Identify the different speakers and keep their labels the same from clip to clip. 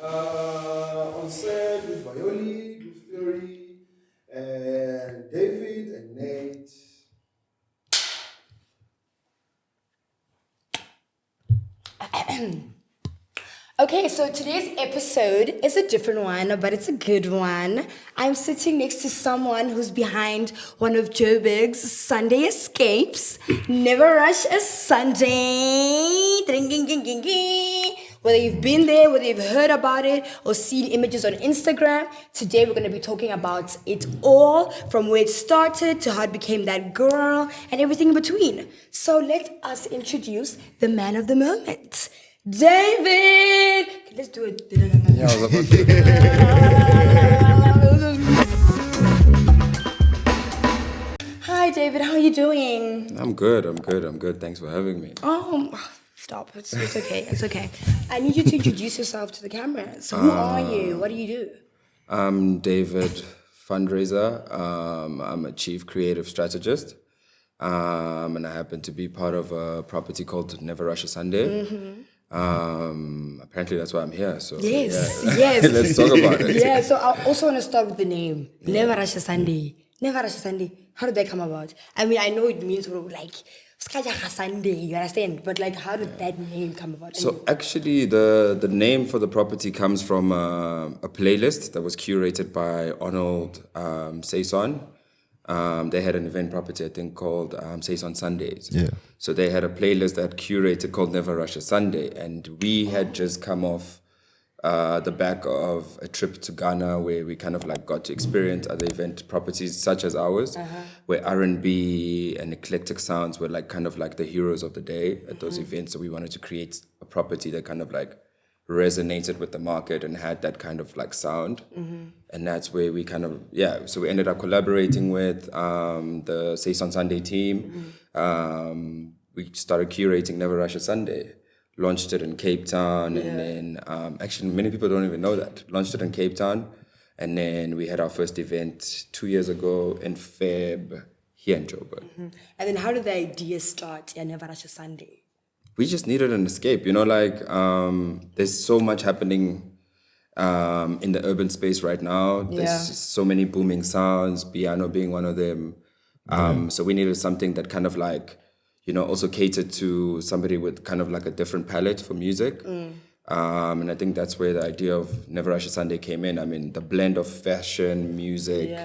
Speaker 1: On set with Violi, with Theory, and David and Nate.
Speaker 2: Okay, so today's episode is a different one, but it's a good one. I'm sitting next to someone who's behind one of Joburg's Sunday escapes. Never rush a Sunday. Whether you've been there, whether you've heard about it, or seen images on Instagram, today we're going to be talking about it all, from where it started to how it became that girl and everything in between. So let us introduce the man of the moment. David! Okay, let's do it.
Speaker 3: Yeah, I was about to.
Speaker 2: Hi, David. How are you doing?
Speaker 3: I'm good. Thanks for having me.
Speaker 2: Oh, stop. It's okay. It's okay. I need you to introduce yourself to the cameras. Who are you? What do you do?
Speaker 3: I'm DavidFundraiser. I'm a chief creative strategist. And I happen to be part of a property called Never Rush a Sunday. Mm-hmm. Apparently that's why I'm here. So
Speaker 2: yes.
Speaker 3: Let's talk about it.
Speaker 2: Yeah, so I also want to start with the name. Never Rush a Sunday. Never Rush a Sunday. How did that come about? I mean, I know it means sort of like Sunday, you understand? But like, how did that name come about?
Speaker 3: So actually, the name for the property comes from a playlist that was curated by Arnold Saison. They had an event property, I think, called Saison Sundays. Yeah. So they had a playlist that curated called Never Rush a Sunday. And we had just come off the back of a trip to Ghana where we kind of like got to experience other event properties such as ours, where R&B and eclectic sounds were like kind of like the heroes of the day at those events. So we wanted to create a property that kind of like resonated with the market and had that kind of like sound. And that's where we kind of, so we ended up collaborating with the Saison Sunday team. We started curating Never Rush a Sunday, launched it in Cape Town, and then actually many people don't even know that. Launched it in Cape Town, and then we had our first event 2 years ago in Feb here in Joburg.
Speaker 2: And then how did the idea start, Never Rush a Sunday?
Speaker 3: We just needed an escape, there's so much happening in the urban space right now. There's so many booming sounds, piano being one of them. So we needed something that kind of like, also catered to somebody with kind of like a different palette for music. And I think that's where the idea of Never Rush a Sunday came in. I mean, the blend of fashion, music,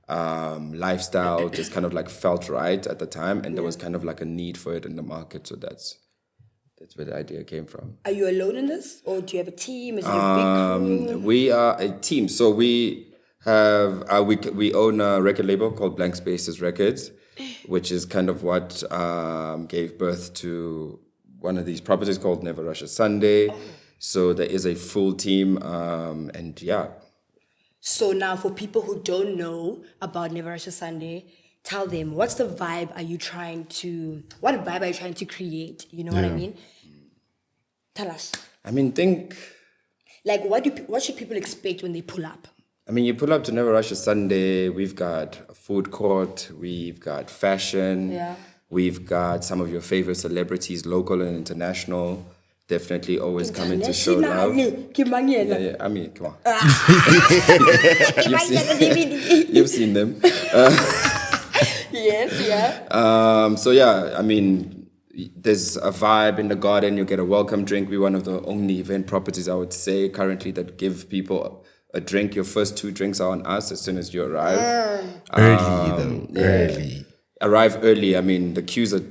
Speaker 3: lifestyle just kind of like felt right at the time. And there was kind of like a need for it in the market. So that's where the idea came from.
Speaker 2: Are you alone in this? Or do you have a team? Is it a big crew?
Speaker 3: We are a team. So we have, we own a record label called Blank Spaces Records, which is kind of what gave birth to one of these properties called Never Rush a Sunday. So there is a full team,
Speaker 2: So now for people who don't know about Never Rush a Sunday, tell them, what vibe are you trying to create? You know what I mean? Tell us.
Speaker 3: I mean,
Speaker 2: like, what should people expect when they pull up?
Speaker 3: I mean, you pull up to Never Rush a Sunday, we've got a food court, we've got fashion, we've got some of your favorite celebrities, local and international, definitely always coming to show love. I mean, come on. You've seen them. I mean, there's a vibe in the garden, you get a welcome drink. We're one of the only event properties, I would say, currently that give people a drink. Your first 2 drinks are on us as soon as you arrive. Early. Arrive early. I mean, the queues are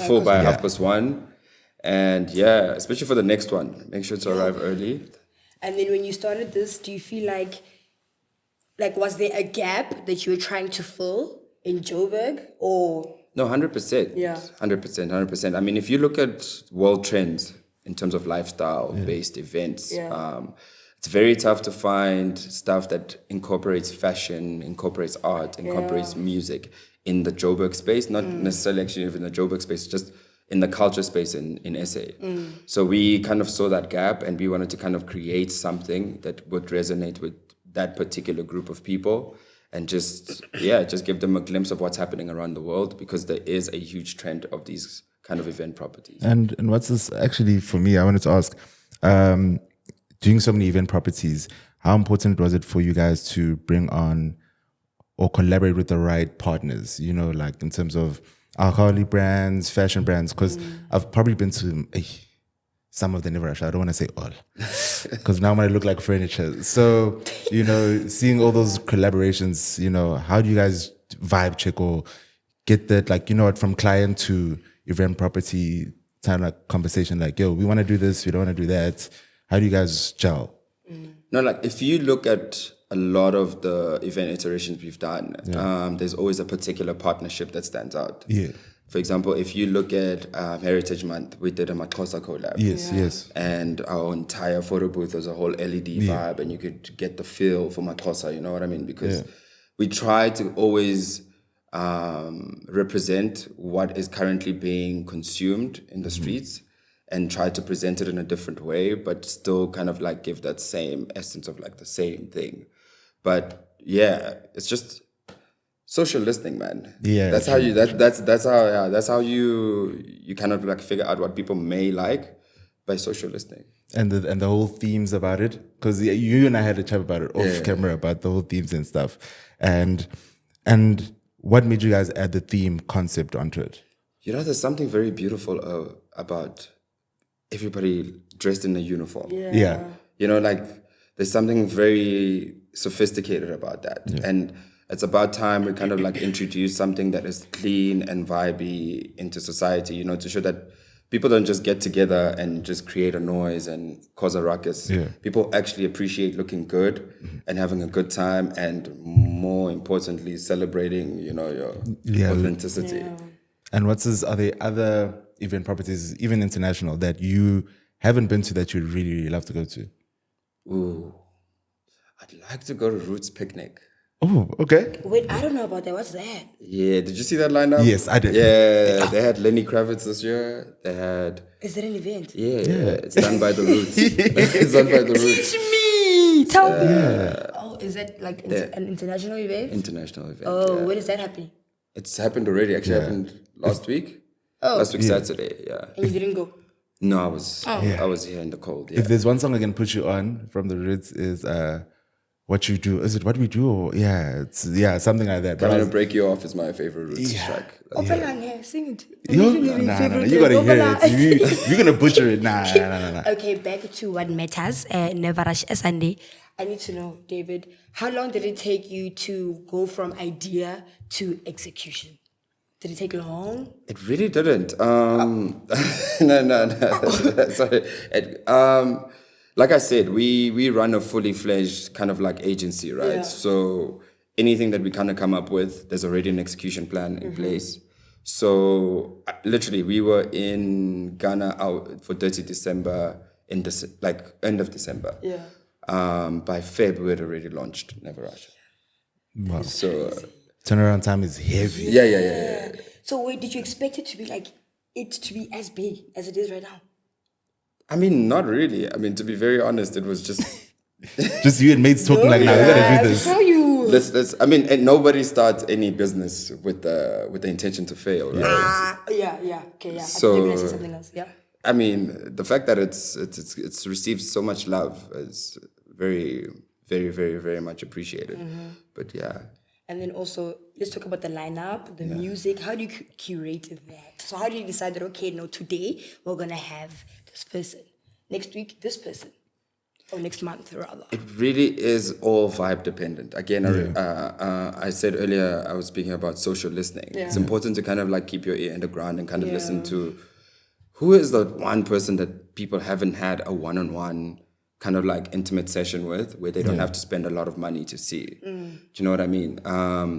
Speaker 3: full by 1:30. And especially for the next one, make sure to arrive early.
Speaker 2: And then when you started this, do you feel like was there a gap that you were trying to fill in Joburg, or?
Speaker 3: No, 100%. 100%. I mean, if you look at world trends in terms of lifestyle-based events, it's very tough to find stuff that incorporates fashion, incorporates art, incorporates music in the Joburg space, not necessarily actually even the Joburg space, just in the culture space in SA. So we kind of saw that gap, and we wanted to kind of create something that would resonate with that particular group of people, and just give them a glimpse of what's happening around the world, because there is a huge trend of these kind of event properties.
Speaker 4: And what's this actually for me? I wanted to ask, doing so many event properties, how important was it for you guys to bring on or collaborate with the right partners, you know, like in terms of alcoholic brands, fashion brands? Because I've probably been to some of the Never Rush. I don't want to say all, because now I'm going to look like furniture. So, you know, seeing all those collaborations, you know, how do you guys vibe check or get that, like, you know what, from client to event property kind of conversation, like, yo, we want to do this, we don't want to do that. How do you guys gel?
Speaker 3: No, like if you look at a lot of the event iterations we've done, there's always a particular partnership that stands out.
Speaker 4: Yeah.
Speaker 3: For example, if you look at Heritage Month, we did a Maxhosa collab.
Speaker 4: Yes.
Speaker 3: And our entire photo booth was a whole LED vibe, and you could get the feel for Maxhosa, you know what I mean? Because we try to always represent what is currently being consumed in the streets and try to present it in a different way, but still kind of like give that same essence of like the same thing. But yeah, it's just social listening, man.
Speaker 4: Yeah,
Speaker 3: that's how you that's how you kind of like figure out what people may like by social listening.
Speaker 4: And the whole themes about it, because you and I had a chat about it off camera about the whole themes and stuff, and what made you guys add the theme concept onto it?
Speaker 3: You know, there's something very beautiful about everybody dressed in a uniform.
Speaker 4: Yeah.
Speaker 3: You know, like there's something very sophisticated about that. And it's about time we kind of like introduce something that is clean and vibey into society, you know, to show that people don't just get together and just create a noise and cause a ruckus. People actually appreciate looking good and having a good time, and more importantly, celebrating, you know, your authenticity.
Speaker 2: Yeah.
Speaker 4: And are there other event properties, even international, that you haven't been to that you'd really, really love to go to?
Speaker 3: Ooh, I'd like to go to Roots Picnic.
Speaker 4: Oh, okay.
Speaker 2: Wait, I don't know about that. What's that?
Speaker 3: Yeah, did you see that lineup?
Speaker 4: Yes, I did.
Speaker 3: Yeah, they had Lenny Kravitz this year. They had...
Speaker 2: Is that an event?
Speaker 3: Yeah, it's done by the Roots. It's done by the Roots.
Speaker 2: Teach me! Tell me! Oh, is that like an international event?
Speaker 3: International event.
Speaker 2: Oh, when is that happening?
Speaker 3: It's happened already. Actually happened last week.
Speaker 2: Oh.
Speaker 3: Last week, Saturday,
Speaker 2: And you didn't go?
Speaker 3: No, I was here in the cold,
Speaker 4: If there's one song I can put you on from the Ritz is What You Do. Is it What We Do? Or, it's something like that.
Speaker 3: Coming to Break You Off is my favorite Roots track.
Speaker 2: Sing it.
Speaker 4: No, you gotta hear it. You're gonna butcher it. Nah.
Speaker 2: Okay, back to what matters. Never Rush Sunday. I need to know, David, how long did it take you to go from idea to execution? Did it take long?
Speaker 3: It really didn't. No. Sorry. Like I said, we run a fully fledged kind of like agency, right?
Speaker 2: Yeah.
Speaker 3: So anything that we kind of come up with, there's already an execution plan in place. So literally, we were in Ghana out for 30 December end of December.
Speaker 2: Yeah.
Speaker 3: By Feb, we had already launched Never Rush.
Speaker 4: Wow.
Speaker 3: So
Speaker 4: Turnaround time is heavy.
Speaker 3: yeah.
Speaker 2: So wait, did you expect it to be as big as it is right now?
Speaker 3: I mean, not really. I mean, to be very honest, it was just
Speaker 4: Just you and mates talking like, nah, we gotta do this.
Speaker 2: Show you.
Speaker 3: let's. I mean, and nobody starts any business with the intention to fail, right?
Speaker 2: Yeah. Okay, yeah.
Speaker 3: So-
Speaker 2: I think you're gonna say something else. Yeah.
Speaker 3: I mean, the fact that it's received so much love is very, very, very, very much appreciated. But yeah.
Speaker 2: And then also, let's talk about the lineup, the music. How do you curate that? So how do you decide that, okay, no, today we're going to have this person. Next week, this person. Or next month, rather.
Speaker 3: It really is all vibe dependent. Again, I said earlier, I was speaking about social listening.
Speaker 2: Yeah.
Speaker 3: It's important to kind of like keep your ear in the ground and kind of listen to who is the one person that people haven't had a one-on-one kind of like intimate session with, where they don't have to spend a lot of money to see. Do you know what I mean?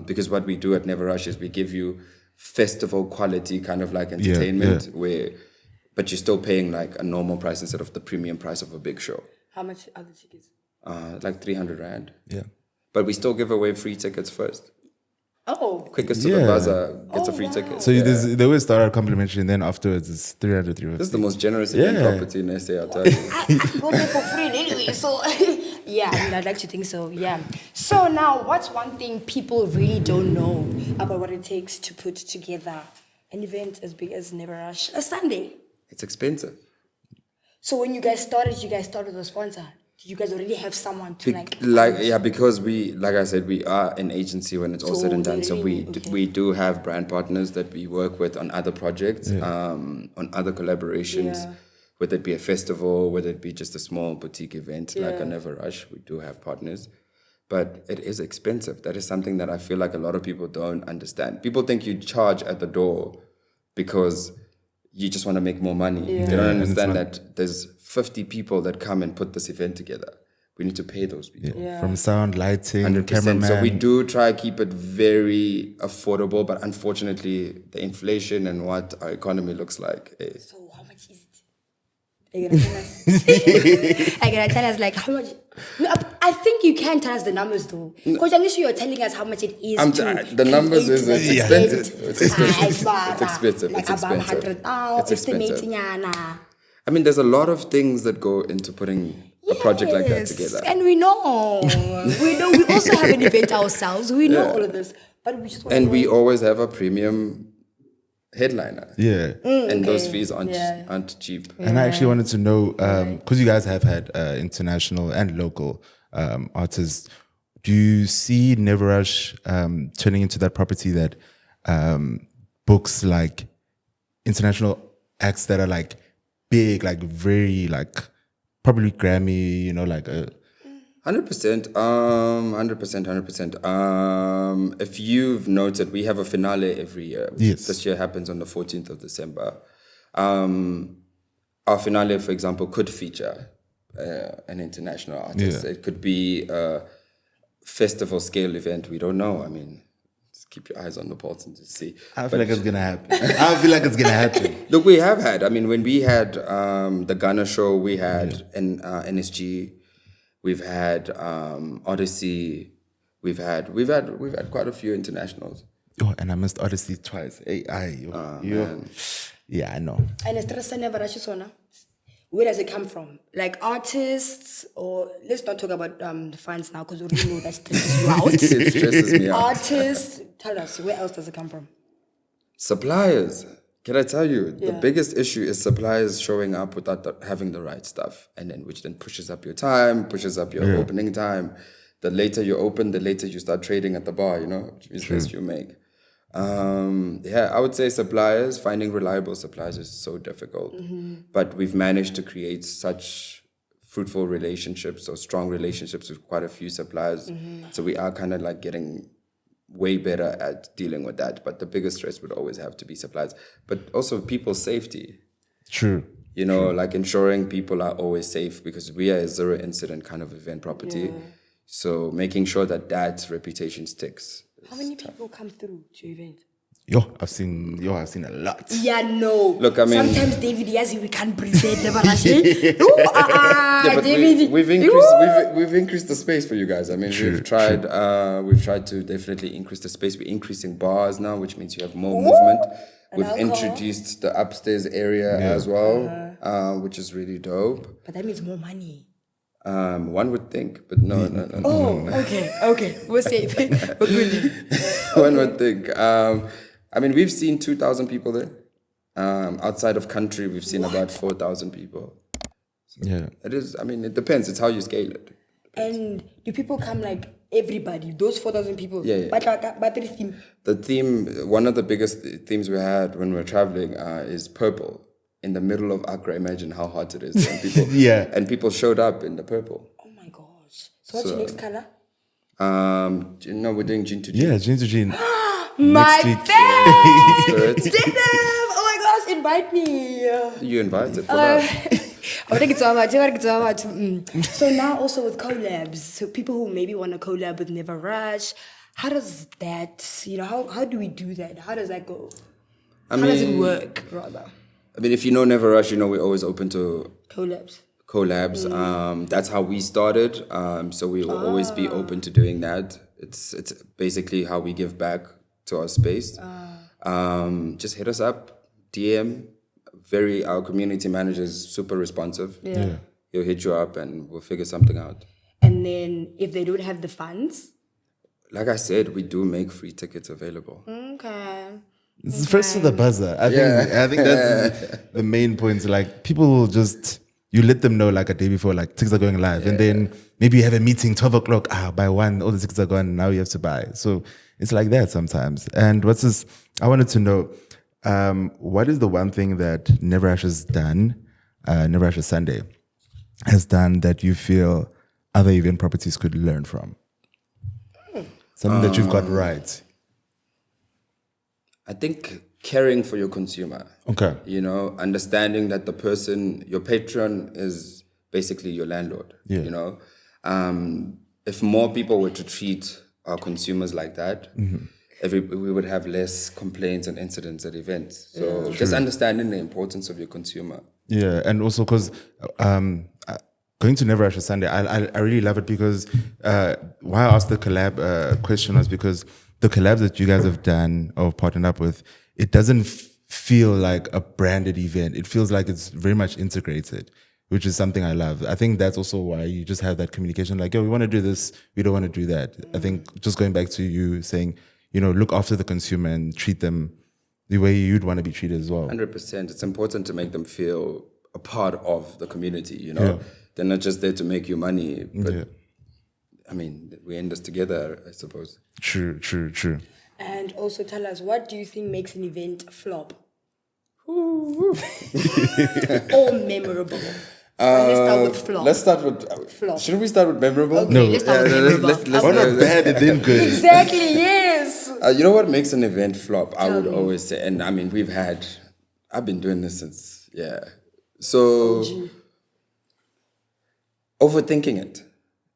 Speaker 3: Because what we do at Never Rush is we give you festival quality kind of like entertainment but you're still paying like a normal price instead of the premium price of a big show.
Speaker 2: How much are the tickets?
Speaker 3: Like 300 Rand.
Speaker 4: Yeah.
Speaker 3: But we still give away free tickets first.
Speaker 2: Oh.
Speaker 3: Quickest to the buzzer gets a free ticket.
Speaker 4: So they always start out complimentary, and then afterwards it's 300, 350.
Speaker 3: This is the most generous event property in SA, I'll tell you.
Speaker 2: I go there for free anyway, so yeah, I mean, I'd like to think so, yeah. So now, what's one thing people really don't know about what it takes to put together an event as big as Never Rush a Sunday?
Speaker 3: It's expensive.
Speaker 2: So when you guys started with a sponsor. Do you guys already have someone to
Speaker 3: Because like I said, we are an agency when it's all said and done. So we do have brand partners that we work with on other projects, on other collaborations, whether it be a festival, whether it be just a small boutique event like a Never Rush. We do have partners, but it is expensive. That is something that I feel like a lot of people don't understand. People think you charge at the door because you just want to make more money. They don't understand that there's 50 people that come and put this event together. We need to pay those people.
Speaker 4: From sound, lighting,
Speaker 3: 100%.
Speaker 4: cameraman.
Speaker 3: So we do try to keep it very affordable, but unfortunately, the inflation and what our economy looks like.
Speaker 2: So how much is it? Are you gonna tell us? Are you gonna tell us like how much? No, I think you can tell us the numbers though, because unless you're telling us how much it is.
Speaker 3: The numbers is expensive. It's expensive.
Speaker 2: It's
Speaker 3: expensive.
Speaker 2: Like
Speaker 3: It's
Speaker 2: about
Speaker 3: expensive.
Speaker 2: 100,000.
Speaker 3: It's expensive.
Speaker 2: Estimating.
Speaker 3: I mean, there's a lot of things that go into putting a project like that together.
Speaker 2: And we know. We also have an event ourselves. We know all of this, but we just want
Speaker 3: And we always have a premium headliner.
Speaker 4: Yeah.
Speaker 3: And those fees aren't cheap.
Speaker 4: And I actually wanted to know, because you guys have had international and local artists, do you see Never Rush turning into that property that books like international acts that are like big, like very like probably Grammy, like a
Speaker 3: 100%, 100%. If you've noted, we have a finale every year.
Speaker 4: Yes.
Speaker 3: This year happens on the 14th of December. Our finale, for example, could feature an international artist.
Speaker 4: Yeah.
Speaker 3: It could be a festival scale event. We don't know. I mean, just keep your eyes on the pulse and just see.
Speaker 4: I feel like it's gonna happen.
Speaker 3: Look, we have had. I mean, when we had the Ghana show, we had NSG. We've had Odyssey. We've had quite a few internationals.
Speaker 4: Oh, and I missed Odyssey twice. Yeah, I know.
Speaker 2: And where does it come from? Like artists, or let's not talk about the fans now because we already know that stresses you out.
Speaker 3: It stresses me out.
Speaker 2: Artists, tell us, where else does it come from?
Speaker 3: Suppliers. Can I tell you, the biggest issue is suppliers showing up without having the right stuff, and then which then pushes up your time, pushes up your opening time. The later you open, the later you start trading at the bar, which means less you make. I would say suppliers, finding reliable suppliers is so difficult. But we've managed to create such fruitful relationships or strong relationships with quite a few suppliers. So we are kind of like getting way better at dealing with that. But the biggest stress would always have to be suppliers. But also people's safety.
Speaker 4: True.
Speaker 3: Like ensuring people are always safe, because we are a zero incident kind of event property. So making sure that reputation sticks.
Speaker 2: How many people come through to your event?
Speaker 4: I've seen a lot.
Speaker 2: Yeah, no.
Speaker 3: Look, I mean,
Speaker 2: sometimes David, we can't present Never Rush.
Speaker 3: but
Speaker 2: David,
Speaker 3: we've increased the space for you guys. I mean, we've tried to definitely increase the space. We're increasing bars now, which means you have more movement. We've introduced the upstairs area as well, which is really dope.
Speaker 2: But that means more money.
Speaker 3: One would think, but no.
Speaker 2: Okay. We're safe. We're good.
Speaker 3: One would think. I mean, we've seen 2,000 people there. Outside of country, we've seen about 4,000 people. So it is. I mean, it depends. It's how you scale it.
Speaker 2: And do people come like everybody? Those 4,000 people.
Speaker 3: Yeah.
Speaker 2: But the theme.
Speaker 3: The theme. One of the biggest themes we had when we were traveling is purple. In the middle of Accra, imagine how hot it is. And people, and people showed up in the purple.
Speaker 2: Oh my gosh! So what's your next color?
Speaker 3: We're doing gin to gin.
Speaker 4: Yeah, gin to gin.
Speaker 2: My
Speaker 3: Spirit.
Speaker 2: Oh my gosh! Invite me.
Speaker 3: You invited.
Speaker 2: So now also with collabs, so people who maybe want to collab with Never Rush, how does that? How do we do that? How does that go? How does it work, rather?
Speaker 3: I mean, if you know Never Rush, we're always open to
Speaker 2: collabs.
Speaker 3: That's how we started. So we will always be open to doing that. It's basically how we give back to our space. Just hit us up, DM. Our community manager is super responsive.
Speaker 2: Yeah.
Speaker 3: He'll hit you up and we'll figure something out.
Speaker 2: And then if they don't have the funds?
Speaker 3: Like I said, we do make free tickets available.
Speaker 2: Okay.
Speaker 4: It's first to the buzzer. I think that's the main point. Like people will just, you let them know like a day before, like tickets are going live, and then maybe you have a meeting 12 o'clock. By 1, all the tickets are gone. Now you have to buy. So it's like that sometimes. And what's this? I wanted to know, what is the one thing that Never Ashes done, Never Ashes Sunday has done that you feel other event properties could learn from? Something that you've got right.
Speaker 3: I think caring for your consumer.
Speaker 4: Okay.
Speaker 3: You know, understanding that the person, your patron, is basically your landlord.
Speaker 4: Yeah.
Speaker 3: You know, if more people were to treat our consumers like that, we would have less complaints and incidents at events. So just understanding the importance of your consumer.
Speaker 4: Yeah, and also because going to Never Ashes Sunday, I really love it because why I asked the collab question was because the collabs that you guys have done or partnered up with, it doesn't feel like a branded event. It feels like it's very much integrated, which is something I love. I think that's also why you just have that communication like, yo, we want to do this, we don't want to do that. I think just going back to you saying, you know, look after the consumer and treat them the way you'd want to be treated as well.
Speaker 3: 100%. It's important to make them feel a part of the community, you know. They're not just there to make you money, but I mean, we end this together, I suppose.
Speaker 4: True.
Speaker 2: And also tell us, what do you think makes an event flop? Or memorable? Let's start with flop.
Speaker 3: Let's start with
Speaker 2: Flop.
Speaker 3: Shouldn't we start with memorable?
Speaker 2: Okay, let's start with memorable.
Speaker 3: let's
Speaker 4: Why not bad and then good?
Speaker 2: Exactly, yes.
Speaker 3: You know what makes an event flop? I would always say, and I mean, I've been doing this since, So, overthinking it.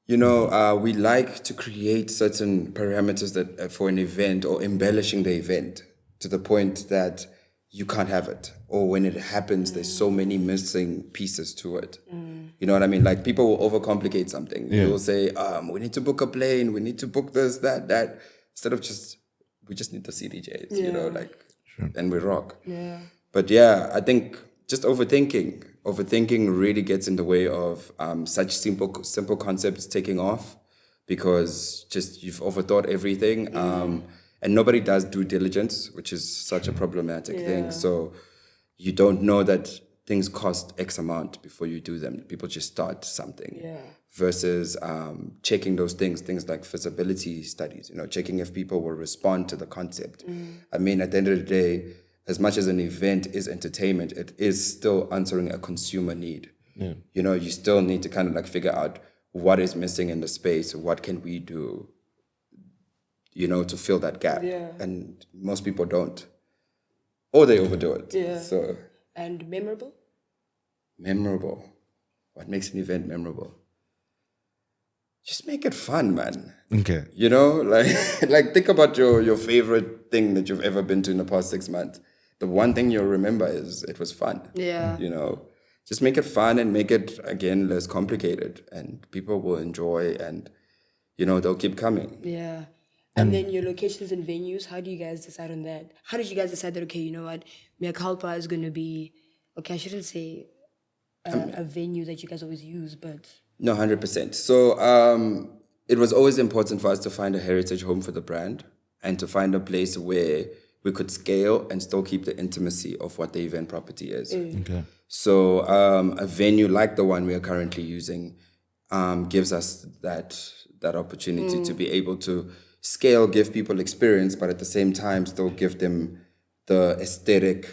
Speaker 3: You know, we like to create certain parameters that for an event or embellishing the event to the point that you can't have it. Or when it happens, there's so many missing pieces to it. You know what I mean? Like people will overcomplicate something. They will say, we need to book a plane, we need to book this, that. Instead of we just need the CDJs, you know, like, and we rock.
Speaker 2: Yeah.
Speaker 3: But yeah, I think just overthinking really gets in the way of such simple concepts taking off because just you've overthought everything. And nobody does due diligence, which is such a problematic thing. So you don't know that things cost X amount before you do them. People just start something. Versus checking those things like feasibility studies, you know, checking if people will respond to the concept. I mean, at the end of the day, as much as an event is entertainment, it is still answering a consumer need. You know, you still need to kind of like figure out what is missing in the space, what can we do, you know, to fill that gap. And most people don't. Or they overdo it. So.
Speaker 2: And memorable?
Speaker 3: Memorable. What makes an event memorable? Just make it fun, man.
Speaker 4: Okay.
Speaker 3: You know, like think about your favorite thing that you've ever been to in the past 6 months. The one thing you'll remember is it was fun.
Speaker 2: Yeah.
Speaker 3: You know, just make it fun and make it, again, less complicated. And people will enjoy and, you know, they'll keep coming.
Speaker 2: Yeah. And then your locations and venues, how do you guys decide on that? How did you guys decide that, okay, you know what, Mea Culpa is going to be, okay, I shouldn't say a venue that you guys always use, but...
Speaker 3: No, 100%. So it was always important for us to find a heritage home for the brand and to find a place where we could scale and still keep the intimacy of what the event property is.
Speaker 4: Okay.
Speaker 3: So a venue like the one we are currently using gives us that opportunity to be able to scale, give people experience, but at the same time still give them the aesthetic,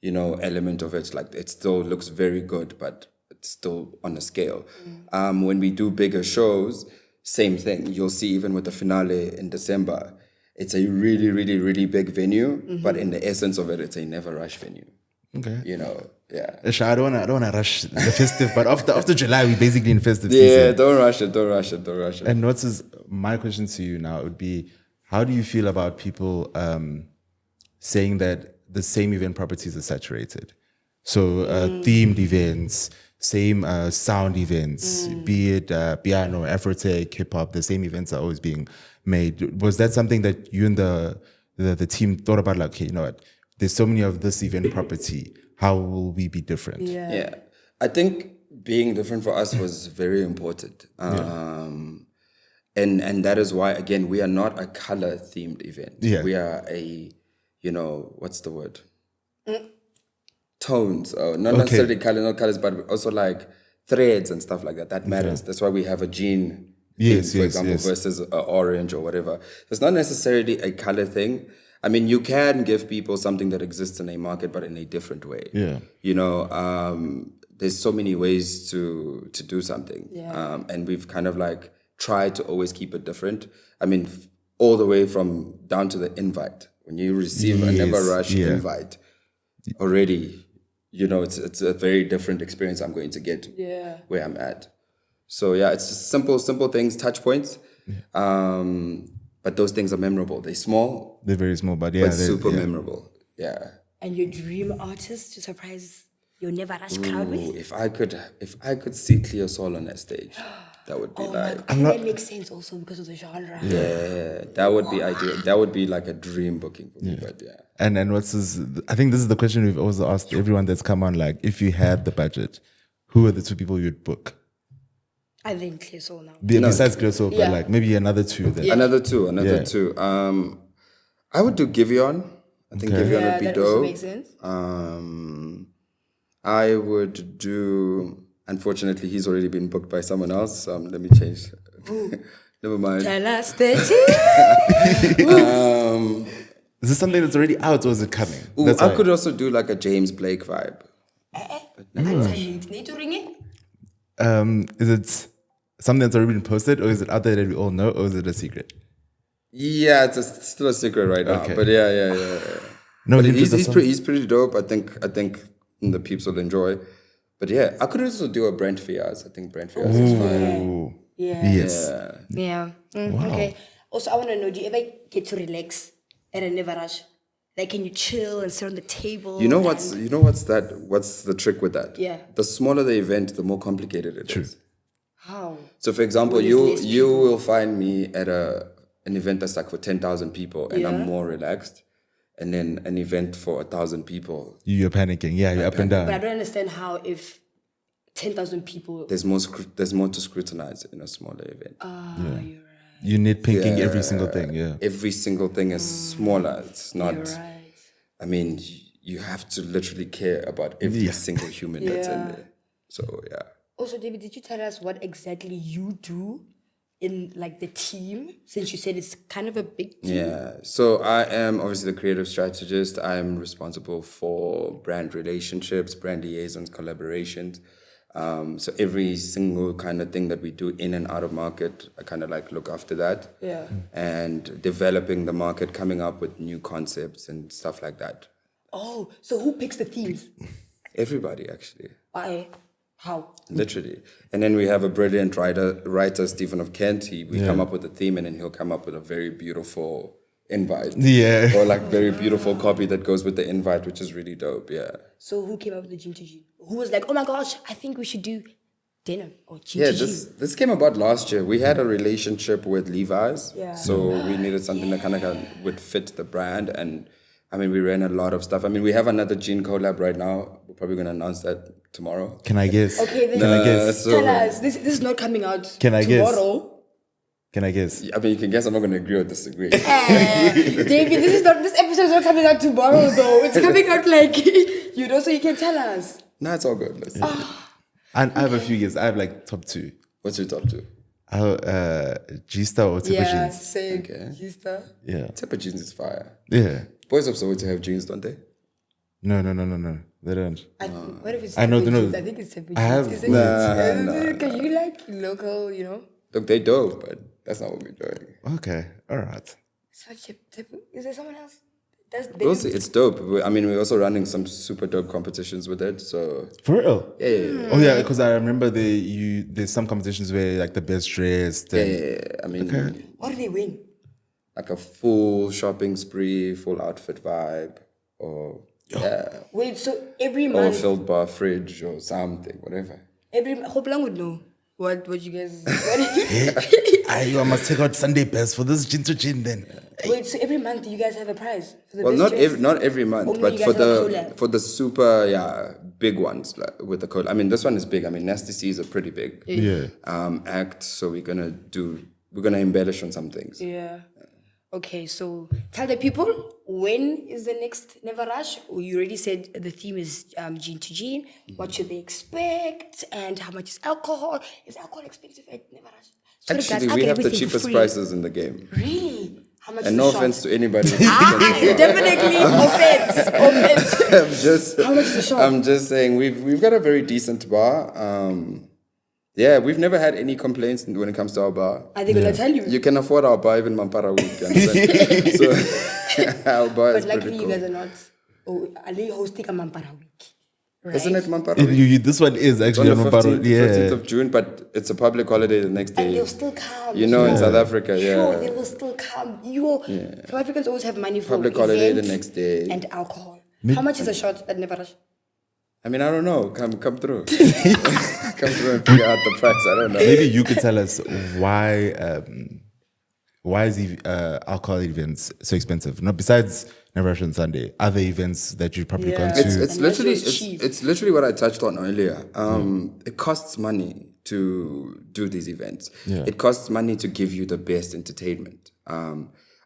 Speaker 3: you know, element of it. Like it still looks very good, but it's still on a scale. When we do bigger shows, same thing. You'll see even with the finale in December, it's a really, really, really big venue, but in the essence of it, it's a never rush venue.
Speaker 4: Okay.
Speaker 3: You know, yeah.
Speaker 4: I don't wanna rush the festive, but after July, we basically in festive
Speaker 3: Yeah,
Speaker 4: season.
Speaker 3: don't rush it.
Speaker 4: And my question to you now would be, how do you feel about people saying that the same event properties are saturated? So themed events, same sound events, be it piano, Afrotech, hip hop, the same events are always being made. Was that something that you and the team thought about? Like, okay, you know what? There's so many of this event property. How will we be different?
Speaker 3: Yeah. I think being different for us was very important. And that is why, again, we are not a color-themed event.
Speaker 4: Yeah.
Speaker 3: We are a, you know, what's the word? tones, or not necessarily color, not colors, but also like threads and stuff like that. That matters. That's why we have a jean thing, for example, versus a orange or whatever. It's not necessarily a color thing. I mean, you can give people something that exists in a market, but in a different way.
Speaker 4: Yeah.
Speaker 3: You know, there's so many ways to do something.
Speaker 2: Yeah.
Speaker 3: And we've kind of like tried to always keep it different. I mean, all the way from down to the invite. When you receive a Never Rush invite, already, you know, it's a very different experience I'm going to get where I'm at. So yeah, it's just simple things, touch points. But those things are memorable. They're small.
Speaker 4: They're very small, but
Speaker 3: super memorable. Yeah.
Speaker 2: And your dream artist to surprise your Never Rush crowd with?
Speaker 3: If I could see Cleo Sol on that stage, that would be
Speaker 2: That makes sense also because of the genre.
Speaker 3: Yeah, that would be ideal. That would be like a dream booking for me. But yeah.
Speaker 4: And what's this? I think this is the question we've also asked everyone that's come on. Like, if you had the budget, who are the 2 people you'd book?
Speaker 2: I think Clear Soul now.
Speaker 4: Besides Clear Soul, but like maybe another 2 then.
Speaker 3: Another two. I would do Giveon. I think Giveon would be
Speaker 2: that
Speaker 3: dope.
Speaker 2: also makes sense.
Speaker 3: I would do. Unfortunately, he's already been booked by someone else. So let me change. Never mind.
Speaker 2: Tell us the
Speaker 4: Is this something that's already out or is it coming?
Speaker 3: I could also do like a James Blake vibe.
Speaker 2: Need to ring it?
Speaker 4: Is it something that's already been posted, or is it out there that we all know, or is it a secret?
Speaker 3: Yeah, it's still a secret right now.
Speaker 4: Okay.
Speaker 3: But yeah.
Speaker 4: No,
Speaker 3: but he's pretty dope. I think the peeps will enjoy. But yeah, I could also do a Brent Fias. I think Brent Fias is fine.
Speaker 2: Yeah.
Speaker 4: Yes.
Speaker 2: Yeah.
Speaker 4: Wow.
Speaker 2: Okay. Also, I want to know, do you ever get to relax at a Never Rush? Like, can you chill and sit on the table?
Speaker 3: What's the trick with that?
Speaker 2: Yeah.
Speaker 3: The smaller the event, the more complicated it is.
Speaker 2: How?
Speaker 3: So for example, you will find me at an event that's like for 10,000 people and I'm more relaxed. And then an event for 1,000 people.
Speaker 4: You're panicking. Yeah, you're up and down.
Speaker 2: But I don't understand how if 10,000 people...
Speaker 3: There's more to scrutinize in a smaller event.
Speaker 2: You're right.
Speaker 4: You need pinking every single thing,
Speaker 3: Every single thing is smaller. It's not...
Speaker 2: You're right.
Speaker 3: I mean, you have to literally care about every single human that's in there. So, yeah.
Speaker 2: Also, David, did you tell us what exactly you do in like the team, since you said it's kind of a big team?
Speaker 3: Yeah, so I am obviously the creative strategist. I am responsible for brand relationships, brand liaisons, collaborations. So every single kind of thing that we do in and out of market, I kind of like look after that.
Speaker 2: Yeah.
Speaker 3: And developing the market, coming up with new concepts and stuff like that.
Speaker 2: Oh, so who picks the themes?
Speaker 3: Everybody, actually.
Speaker 2: Why? How?
Speaker 3: Literally. And then we have a brilliant writer Stephen of Kent. We come up with a theme and then he'll come up with a very beautiful invite.
Speaker 4: Yeah.
Speaker 3: Or like very beautiful copy that goes with the invite, which is really dope. Yeah.
Speaker 2: So who came up with the jean to jean? Who was like, oh my gosh, I think we should do denim or jean to jean?
Speaker 3: This came about last year. We had a relationship with Levi's.
Speaker 2: Yeah.
Speaker 3: So we needed something that kind of would fit the brand. And I mean, we ran a lot of stuff. I mean, we have another jean collab right now. We're probably going to announce that tomorrow.
Speaker 4: Can I guess?
Speaker 2: Okay, then
Speaker 4: Can I guess?
Speaker 2: tell us. This is not coming out
Speaker 4: Can I guess?
Speaker 2: tomorrow.
Speaker 4: Can I guess?
Speaker 3: I mean, you can guess I'm not going to agree or disagree.
Speaker 2: David, this episode is not coming out tomorrow though. It's coming out like, so you can tell us.
Speaker 3: Nah, it's all good. Let's see.
Speaker 4: And I have a few guesses. I have like top 2.
Speaker 3: What's your top 2?
Speaker 4: G-Star or Tipper
Speaker 2: Yeah,
Speaker 4: jeans?
Speaker 2: same.
Speaker 3: Okay.
Speaker 2: G-Star.
Speaker 4: Yeah.
Speaker 3: Tipper jeans is fire.
Speaker 4: Yeah.
Speaker 3: Boys of Soweto have jeans, don't they?
Speaker 4: No. They don't.
Speaker 2: What if it's
Speaker 4: I know,
Speaker 2: Tipper
Speaker 4: no.
Speaker 2: jeans? I think it's Tipper jeans.
Speaker 4: I have-
Speaker 2: Is it?
Speaker 3: Nah.
Speaker 2: Because you like local,
Speaker 3: Look, they dope, but that's not what we're doing.
Speaker 4: Okay. All right.
Speaker 2: Such a Tipper. Is there someone else?
Speaker 3: We'll see. It's dope. I mean, we're also running some super dope competitions with it. So
Speaker 4: For real?
Speaker 3: yeah.
Speaker 4: Oh yeah, because I remember there's some competitions where like the best dressed.
Speaker 3: Yeah. I mean,
Speaker 2: What do they win?
Speaker 3: like a full shopping spree, full outfit vibe, or
Speaker 2: Wait, so every
Speaker 3: or a
Speaker 2: month,
Speaker 3: filled bar fridge or something, whatever.
Speaker 2: Hope Lang would know what you guys.
Speaker 4: I must take out Sunday best for this gin to gin then.
Speaker 2: Wait, so every month you guys have a prize for the
Speaker 3: Well,
Speaker 2: best
Speaker 3: not
Speaker 2: dress?
Speaker 3: every month,
Speaker 2: Only
Speaker 3: but
Speaker 2: you
Speaker 3: for
Speaker 2: guys have a collab.
Speaker 3: the super big ones like, with the collab. I mean, this one is big. I mean, Nasty C's are pretty big.
Speaker 4: Yeah.
Speaker 3: Act. So we're gonna embellish on some things.
Speaker 2: Yeah. Okay, so tell the people, when is the next Never Rush? Or you already said the theme is gene to gene. What should they expect? And how much is alcohol? Is alcohol expensive at Never Rush? Sorry, guys,
Speaker 3: Actually,
Speaker 2: I
Speaker 3: we
Speaker 2: get
Speaker 3: have the
Speaker 2: everything
Speaker 3: cheapest
Speaker 2: free.
Speaker 3: prices in the game.
Speaker 2: Really? How much is
Speaker 3: And
Speaker 2: the
Speaker 3: no
Speaker 2: shot?
Speaker 3: offense to anybody.
Speaker 2: Definitely offense. Offense. How much is the shot?
Speaker 3: I'm just saying we've got a very decent bar. Yeah, we've never had any complaints when it comes to our bar.
Speaker 2: Are they gonna tell you?
Speaker 3: You can afford our bar even Mampara week. You understand? So our bar
Speaker 2: But
Speaker 3: is
Speaker 2: luckily
Speaker 3: pretty
Speaker 2: you
Speaker 3: cool.
Speaker 2: guys are not. Oh, are they hosting a Mampara week? Right?
Speaker 3: Isn't it Mampara week?
Speaker 4: This one is
Speaker 3: It's on
Speaker 4: actually
Speaker 3: the
Speaker 4: on
Speaker 3: 15th,
Speaker 4: yeah.
Speaker 3: 15th of June, but it's a public holiday the next
Speaker 2: And
Speaker 3: day.
Speaker 2: they'll still come.
Speaker 3: You know, in South Africa, yeah.
Speaker 2: Sure, they will still come. South Africans always have money for
Speaker 3: Public holiday the
Speaker 2: events
Speaker 3: next day.
Speaker 2: and alcohol. How much is a shot at Never Rush?
Speaker 3: I mean, I don't know. Come through. Come through and figure out the price. I don't know.
Speaker 4: Maybe you could tell us why is alcohol events so expensive? No, besides Never Rush on Sunday, other events that you've probably gone to.
Speaker 3: It's
Speaker 2: And
Speaker 3: literally
Speaker 2: yours was cheap.
Speaker 3: it's literally what I touched on earlier. It costs money to do these events.
Speaker 4: Yeah.
Speaker 3: It costs money to give you the best entertainment.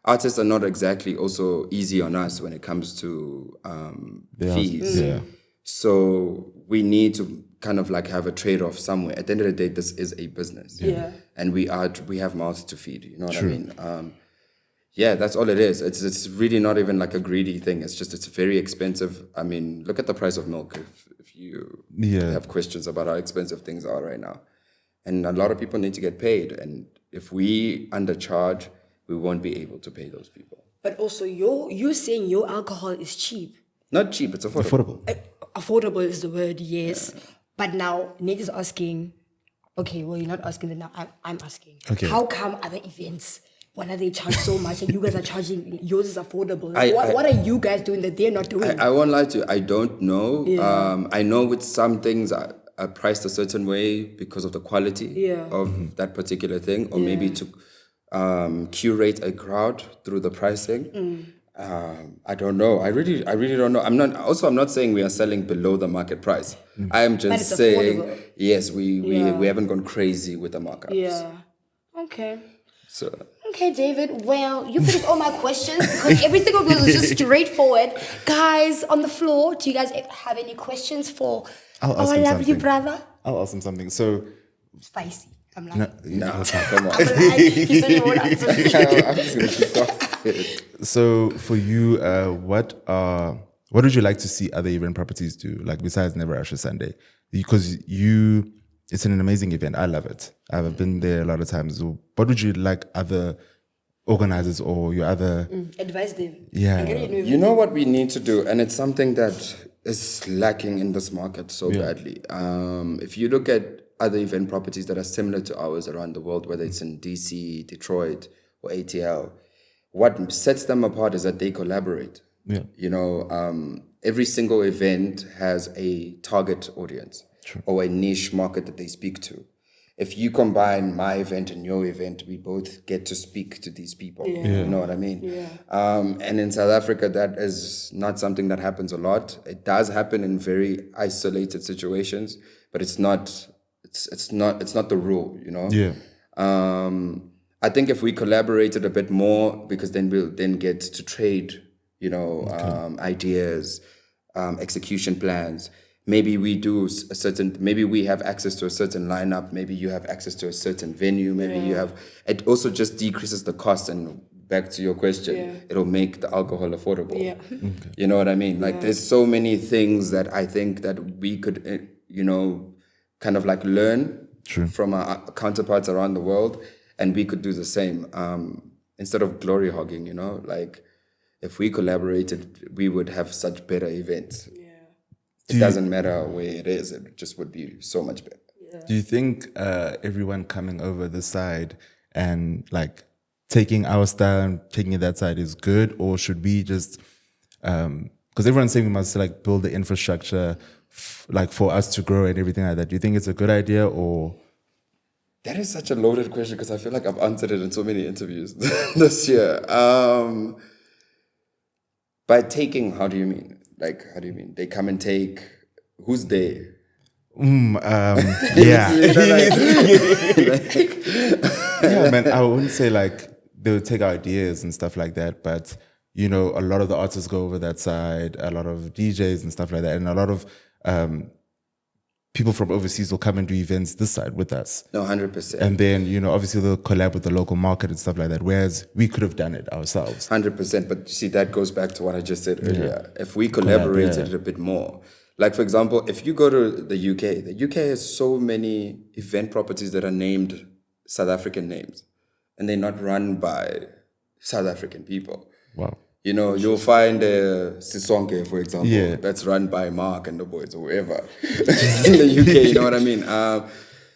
Speaker 3: Artists are not exactly also easy on us when it comes to fees.
Speaker 4: Yeah.
Speaker 3: So we need to kind of like have a trade-off somewhere. At the end of the day, this is a business.
Speaker 2: Yeah.
Speaker 3: And we have mouths to feed. You know what I mean? Yeah, that's all it is. It's really not even like a greedy thing. It's very expensive. I mean, look at the price of milk if you have questions about how expensive things are right now. And a lot of people need to get paid. And if we undercharge, we won't be able to pay those people.
Speaker 2: But also, you're saying your alcohol is cheap.
Speaker 3: Not cheap, it's affordable.
Speaker 2: Affordable is the word, yes. But now Nate is asking. Okay, well, you're not asking that now. I'm asking.
Speaker 4: Okay.
Speaker 2: How come other events, why do they charge so much and you guys are charging? Yours is affordable.
Speaker 3: I-
Speaker 2: What are you guys doing that they're not doing?
Speaker 3: I won't lie to you, I don't know.
Speaker 2: Yeah.
Speaker 3: I know with some things are priced a certain way because of the quality of that particular thing, or maybe to curate a crowd through the pricing. I don't know. I really don't know. I'm not saying we are selling below the market price. I am just
Speaker 2: it's
Speaker 3: saying,
Speaker 2: affordable.
Speaker 3: yes, we haven't gone crazy with the markups.
Speaker 2: Yeah. Okay.
Speaker 3: So
Speaker 2: Okay, David. Well, you finished all my questions because everything of yours is just straightforward. Guys on the floor, do you guys have any questions for
Speaker 4: I'll ask
Speaker 2: our
Speaker 4: him
Speaker 2: lovely
Speaker 4: something.
Speaker 2: brother?
Speaker 4: I'll ask him something. So,
Speaker 2: Spicy. I'm like,
Speaker 3: no, come on.
Speaker 2: I'm like, he said he won't answer me.
Speaker 3: I'm just gonna keep talking.
Speaker 4: so for you, what would you like to see other event properties do? Like besides Never Rush Sunday, because it's an amazing event. I love it. I've been there a lot of times. What would you like other organizers or your other?
Speaker 2: Advise them.
Speaker 4: Yeah.
Speaker 2: I get it,
Speaker 3: You know what we need to do, and it's something that is lacking in this market so badly. If you look at other event properties that are similar to ours around the world, whether it's in DC, Detroit, or ATL, what sets them apart is that they collaborate.
Speaker 4: Yeah.
Speaker 3: You know, every single event has a target audience or a niche market that they speak to. If you combine my event and your event, we both get to speak to these people. You know what I mean?
Speaker 2: Yeah.
Speaker 3: And in South Africa, that is not something that happens a lot. It does happen in very isolated situations, but it's not the rule, you know?
Speaker 4: Yeah.
Speaker 3: I think if we collaborated a bit more, because then we'll then get to trade, you know, ideas, execution plans. Maybe we do maybe we have access to a certain lineup. Maybe you have access to a certain venue. Maybe you have, it also just decreases the cost. And back to your question, it'll make the alcohol affordable.
Speaker 2: Yeah.
Speaker 3: You know what I mean? Like there's so many things that I think that we could, you know, kind of like learn from our counterparts around the world. And we could do the same instead of glory hogging, you know, like if we collaborated, we would have such better events. It doesn't matter where it is, it just would be so much better.
Speaker 4: Do you think everyone coming over this side and like taking our style and taking it that side is good, or should we just because everyone's saying we must like build the infrastructure like for us to grow and everything like that. Do you think it's a good idea, or?
Speaker 3: That is such a loaded question because I feel like I've answered it in so many interviews this year. By taking, how do you mean? Like, how do you mean? They come and take, who's they?
Speaker 4: Yeah. Yeah, man, I wouldn't say like they would take our ideas and stuff like that. But, you know, a lot of the artists go over that side, a lot of DJs and stuff like that. And a lot of people from overseas will come and do events this side with us.
Speaker 3: No, 100%.
Speaker 4: And then, you know, obviously they'll collab with the local market and stuff like that. Whereas we could have done it ourselves.
Speaker 3: 100%. But you see, that goes back to what I just said earlier. If we collaborated a bit more, like, for example, if you go to the UK has so many event properties that are named South African names, and they're not run by South African people.
Speaker 4: Wow.
Speaker 3: You know, you'll find Sisonke, for example, that's run by Mark and the boys or whoever in the UK, you know what I mean?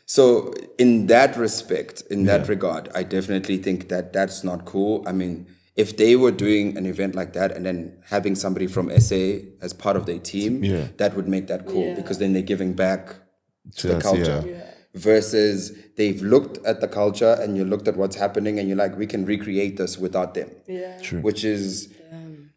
Speaker 3: So in that respect, in that regard, I definitely think that that's not cool. I mean, if they were doing an event like that and then having somebody from SA as part of their team, that would make that cool because then they're giving back to the culture. Versus they've looked at the culture and you looked at what's happening and you're like, we can recreate this without them.
Speaker 4: True.
Speaker 3: Which is,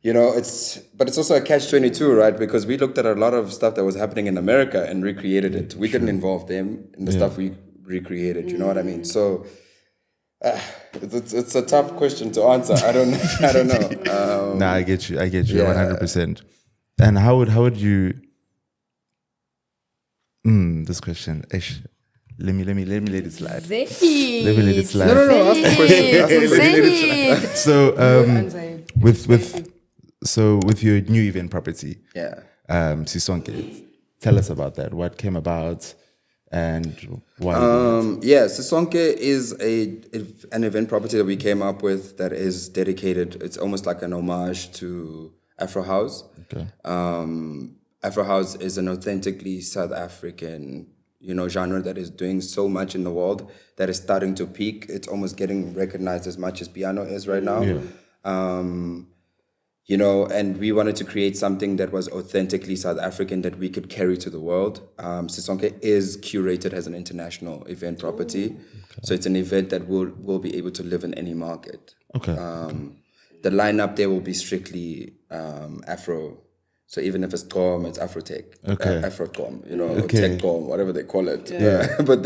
Speaker 3: you know, it's also a catch-22, right? Because we looked at a lot of stuff that was happening in America and recreated it. We didn't involve them in the stuff we recreated, you know what I mean? So it's a tough question to answer. I don't know.
Speaker 4: Nah, I get you 100%. And how would you this question, let me let it slide. Let me let it slide.
Speaker 3: No, ask the question.
Speaker 4: So with your new event property, Sisonke, tell us about that. What came about and why?
Speaker 3: Sisonke is an event property that we came up with that is dedicated. It's almost like an homage to Afro House.
Speaker 4: Okay.
Speaker 3: Afro House is an authentically South African, you know, genre that is doing so much in the world that is starting to peak. It's almost getting recognized as much as piano is right now. You know, and we wanted to create something that was authentically South African that we could carry to the world. Sisonke is curated as an international event property. So it's an event that will be able to live in any market. The lineup there will be strictly Afro. So even if it's Tom, it's Afrotech, Afro-Tom, you know, or Tech-Tom, whatever they call it. But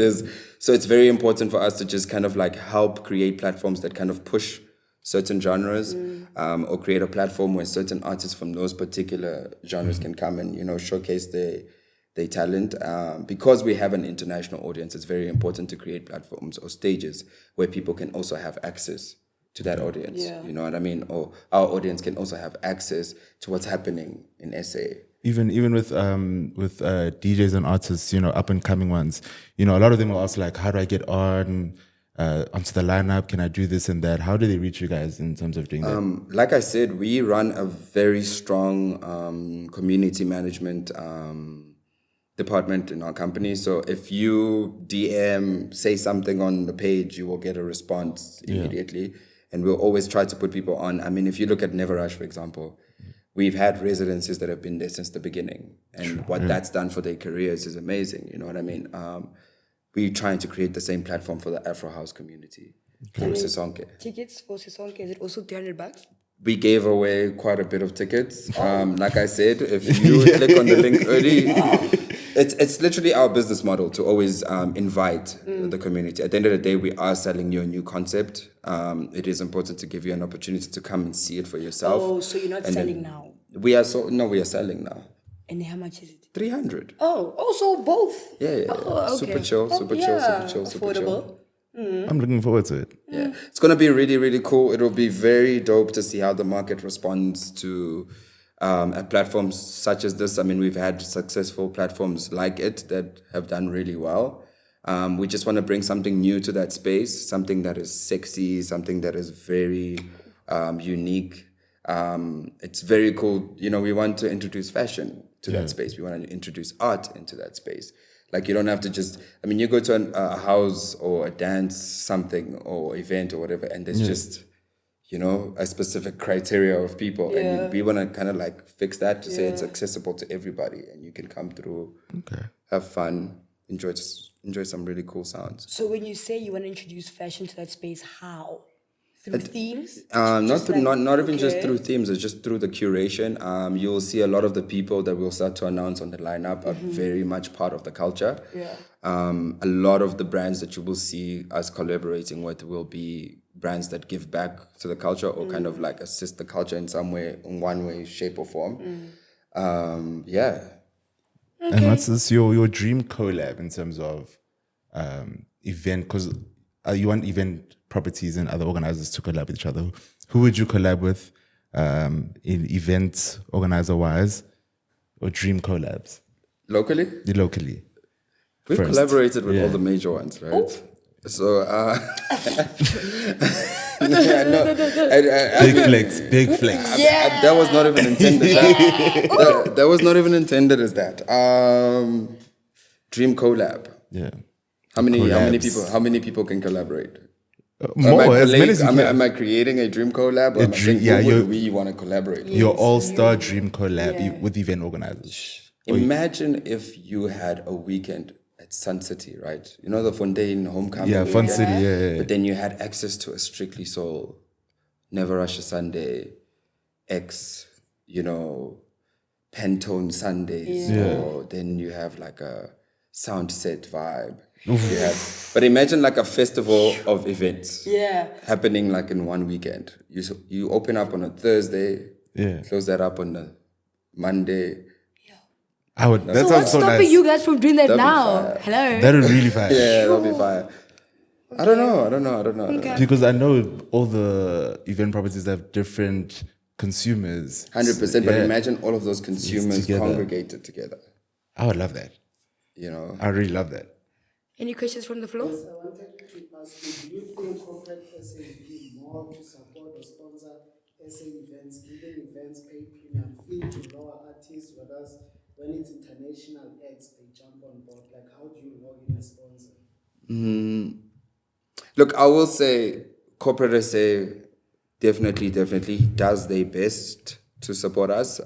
Speaker 3: so it's very important for us to just kind of like help create platforms that kind of push certain genres, or create a platform where certain artists from those particular genres can come and, you know, showcase their talent. Because we have an international audience, it's very important to create platforms or stages where people can also have access to that audience, you know what I mean? Or our audience can also have access to what's happening in SA.
Speaker 4: Even with DJs and artists, you know, up and coming ones, you know, a lot of them will ask like, how do I get onto the lineup? Can I do this and that? How do they reach you guys in terms of doing that?
Speaker 3: Like I said, we run a very strong community management department in our company. So if you DM, say something on the page, you will get a response immediately. And we'll always try to put people on. I mean, if you look at Never Rush, for example, we've had residencies that have been there since the beginning. And what that's done for their careers is amazing. You know what I mean? We're trying to create the same platform for the Afro House community through Sisonke.
Speaker 2: Tickets for Sisonke, is it also $300?
Speaker 3: We gave away quite a bit of tickets. Like I said, if you click on the link early, it's literally our business model to always invite the community. At the end of the day, we are selling you a new concept. It is important to give you an opportunity to come and see it for yourself.
Speaker 2: Oh, so you're not selling now?
Speaker 3: We are selling now.
Speaker 2: And how much is it?
Speaker 3: 300.
Speaker 2: Oh, also both?
Speaker 3: Yeah.
Speaker 2: Oh, okay.
Speaker 3: Super chill.
Speaker 2: Affordable.
Speaker 4: I'm looking forward to it.
Speaker 3: Yeah, it's gonna be really, really cool. It'll be very dope to see how the market responds to a platform such as this. I mean, we've had successful platforms like it that have done really well. We just want to bring something new to that space, something that is sexy, something that is very unique. It's very cool. You know, we want to introduce fashion to that space. We want to introduce art into that space. Like, you don't have to just, I mean, you go to a house or a dance something or event or whatever, and there's just, you know, a specific criteria of people. And we want to kind of like fix that to say it's accessible to everybody and you can come through, have fun, enjoy some really cool sounds.
Speaker 2: So when you say you want to introduce fashion to that space, how? Through themes?
Speaker 3: Not even just through themes, it's just through the curation. You'll see a lot of the people that we'll start to announce on the lineup are very much part of the culture. A lot of the brands that you will see us collaborating with will be brands that give back to the culture or kind of like assist the culture in some way, in one way, shape or form. Yeah.
Speaker 4: And what's this your dream collab in terms of event? Because you want event properties and other organizers to collab with each other. Who would you collab with in event organizer wise, or dream collabs
Speaker 3: Locally?
Speaker 4: locally?
Speaker 3: We've
Speaker 4: First.
Speaker 3: collaborated with
Speaker 4: Yeah.
Speaker 3: all the major ones, right? So, I
Speaker 4: Big flex, big flex.
Speaker 3: that was not even intended. That was not even intended as that. Dream collab.
Speaker 4: Yeah.
Speaker 3: How many
Speaker 4: Collabs.
Speaker 3: people can collaborate?
Speaker 4: More, as many as you can.
Speaker 3: Am I creating a dream collab, or am I saying who would we want to collaborate with?
Speaker 4: Your all-star dream collab with event organizers.
Speaker 3: Imagine if you had a weekend at Sun City, right? You know the Fontaine Homecoming.
Speaker 4: Yeah, Fun
Speaker 3: weekend?
Speaker 4: City, yeah.
Speaker 3: But then you had access to a Strictly Soul, Never Rush a Sunday, X, Pantone Sundays, or then you have like a sound set vibe. But imagine like a festival of events happening like in one weekend. You open up on a Thursday, close that up on a Monday.
Speaker 4: I would. That
Speaker 2: So
Speaker 4: sounds
Speaker 2: what's
Speaker 4: so
Speaker 2: stopping
Speaker 4: nice.
Speaker 2: you guys from doing that
Speaker 3: That'd be
Speaker 2: now?
Speaker 3: fire.
Speaker 2: Hello.
Speaker 4: That would really fire.
Speaker 3: Yeah, that'll be fire. I don't know.
Speaker 2: Okay.
Speaker 4: Because I know all the event properties have different consumers.
Speaker 3: 100%, but
Speaker 4: Yeah.
Speaker 3: imagine all of those consumers
Speaker 4: together.
Speaker 3: congregated together.
Speaker 4: I would love that. I really love that.
Speaker 2: Any questions from the floor?
Speaker 1: Yes, I wanted to ask you, do you think corporate SA do more to support or sponsor SA events, giving events pay premium fee to lower artists, whereas when it's international acts, they jump on board? Like, how do you log in a sponsor?
Speaker 3: Look, I will say corporate SA definitely does their best to support us.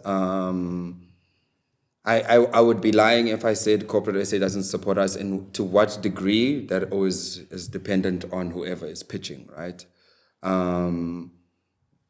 Speaker 3: I would be lying if I said corporate SA doesn't support us, and to what degree that always is dependent on whoever is pitching, right?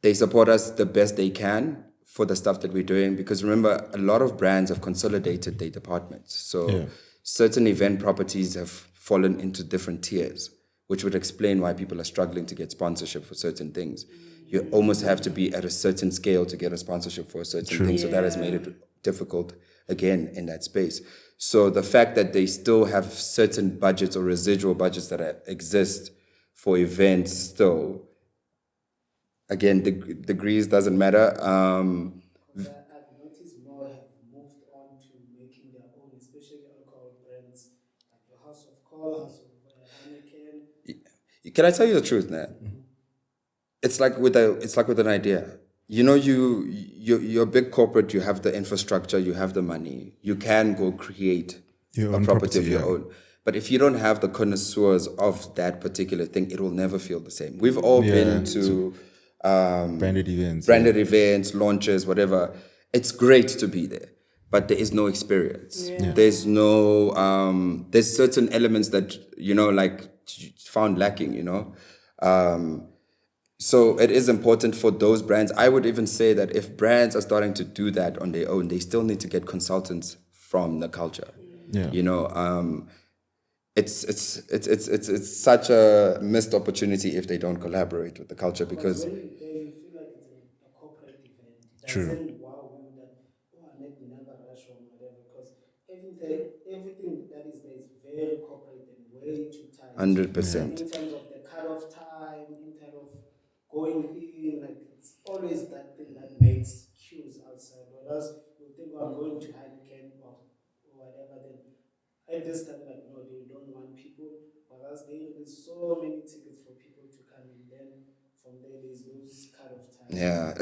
Speaker 3: They support us the best they can for the stuff that we're doing, because remember, a lot of brands have consolidated their departments. So certain event properties have fallen into different tiers, which would explain why people are struggling to get sponsorship for certain things. You almost have to be at a certain scale to get a sponsorship for a certain thing. So that has made it difficult, again, in that space. So the fact that they still have certain budgets or residual budgets that exist for events still, again, degrees doesn't matter.
Speaker 1: Because I've noticed more have moved on to making their own, especially alcohol brands, like the House of Call, House of Heineken.
Speaker 3: Can I tell you the truth, Nat? It's like with an idea. You're a big corporate, you have the infrastructure, you have the money. You can go create
Speaker 4: Your
Speaker 3: a
Speaker 4: own
Speaker 3: property of
Speaker 4: property,
Speaker 3: your
Speaker 4: yeah.
Speaker 3: own. But if you don't have the connoisseurs of that particular thing, it will never feel the same. We've all been to
Speaker 4: Branded events.
Speaker 3: events, launches, whatever. It's great to be there, but there is no experience. There's no, there's certain elements that, like found lacking, So it is important for those brands. I would even say that if brands are starting to do that on their own, they still need to get consultants from the culture.
Speaker 4: Yeah.
Speaker 3: It's such a missed opportunity if they don't collaborate with the culture, because
Speaker 1: When you're there, you feel like it's a corporate event. It
Speaker 4: True.
Speaker 1: doesn't wow you that, I need never rush or whatever, because everything that is there is very corporate and way too tight.
Speaker 3: 100%.
Speaker 1: In terms of the cut-off time, in terms of going in, like it's always that thing that makes queues outside. Whereas you think, I'm going to Heineken or whatever, then at this time, like, no, they don't want people. Whereas there's so many tickets for people to come in, then from there there's those cut-off time.
Speaker 3: Yeah,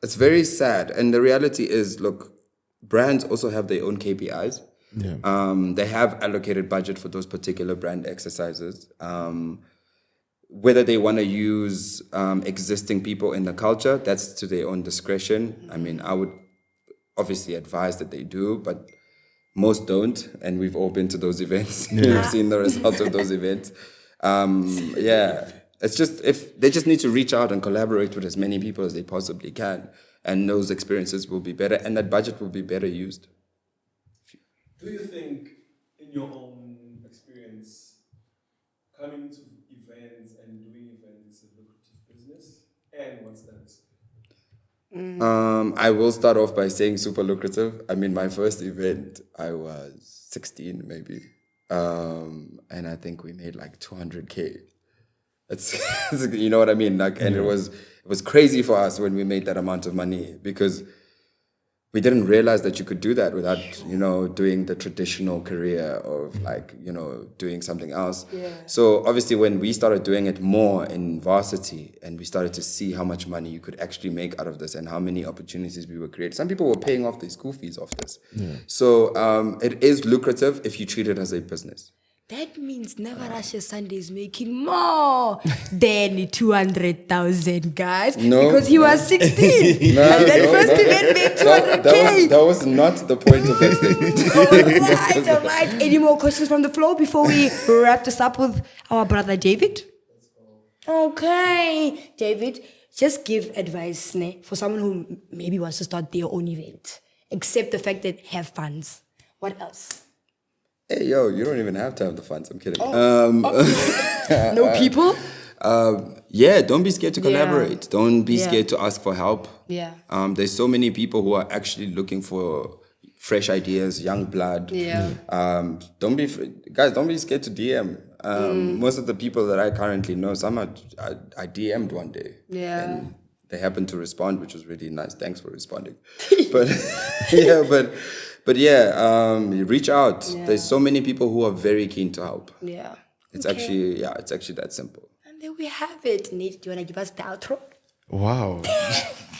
Speaker 3: it's very sad, and the reality is, look, brands also have their own KPIs.
Speaker 4: Yeah.
Speaker 3: They have allocated budget for those particular brand exercises. Whether they want to use existing people in the culture, that's to their own discretion. I mean, I would obviously advise that they do, but most don't, and we've all been to those events. We've seen the results of those events. It's just, if they just need to reach out and collaborate with as many people as they possibly can, and those experiences will be better, and that budget will be better used.
Speaker 5: Do you think, in your own experience, coming to events and doing events is a lucrative business and what's the risk?
Speaker 3: I will start off by saying super lucrative. I mean, my first event, I was 16 maybe. And I think we made like 200K. It's, you know what I mean? Like, and it was crazy for us when we made that amount of money because we didn't realize that you could do that without, doing the traditional career of like, doing something else.
Speaker 2: Yeah.
Speaker 3: So obviously when we started doing it more in varsity and we started to see how much money you could actually make out of this and how many opportunities we were creating. Some people were paying off their school fees off this. Yeah. So it is lucrative if you treat it as a business.
Speaker 2: That means Navarasha Sunday is making more than 200,000, guys.
Speaker 3: No,
Speaker 2: because he was 16.
Speaker 3: No,
Speaker 2: and that
Speaker 3: no,
Speaker 2: first
Speaker 3: no.
Speaker 2: event made 200K.
Speaker 3: That was not the point of that statement.
Speaker 2: All right. Any more questions from the floor before we wrap this up with our brother David? Okay. David, just give advice for someone who maybe wants to start their own event. Except the fact that have funds. What else?
Speaker 3: Hey, yo, you don't even have to have the funds. I'm kidding.
Speaker 2: No people?
Speaker 3: Yeah, don't be scared to collaborate. Don't be scared to ask for help.
Speaker 2: Yeah.
Speaker 3: There's so many people who are actually looking for fresh ideas, young blood.
Speaker 2: Yeah.
Speaker 3: Don't be scared to DM. Most of the people that I currently know, some I DM'd one day.
Speaker 2: Yeah.
Speaker 3: And they happened to respond, which was really nice. Thanks for responding. But you reach out.
Speaker 2: Yeah.
Speaker 3: There's so many people who are very keen to help.
Speaker 2: Yeah.
Speaker 3: It's actually that simple.
Speaker 2: And there we have it. Nate, do you want to give us the outro?
Speaker 4: Wow.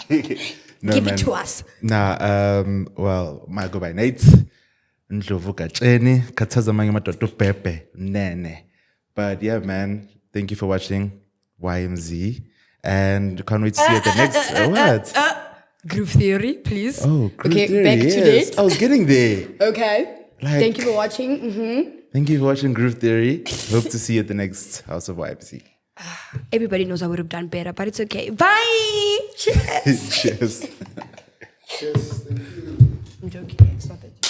Speaker 2: Give it to us.
Speaker 4: Nah, well, I go by Nate. Ndlovu Katsheni, Khathaza amanye amadoda uBhebhe, Nene. But yeah, man, thank you for watching YMZ. And can't wait to see you at the next. What?
Speaker 2: Group theory, please.
Speaker 4: Oh, group
Speaker 2: okay,
Speaker 4: theory,
Speaker 2: back to
Speaker 4: yes.
Speaker 2: Nate.
Speaker 4: I was getting there.
Speaker 2: Okay. Thank you for watching.
Speaker 4: Thank you for watching Group Theory. Hope to see you at the next House of YMZ.
Speaker 2: Everybody knows I would have done better, but it's okay. Bye. Cheers.
Speaker 4: Cheers.
Speaker 5: Cheers, thank you.
Speaker 2: I'm joking. It's not that.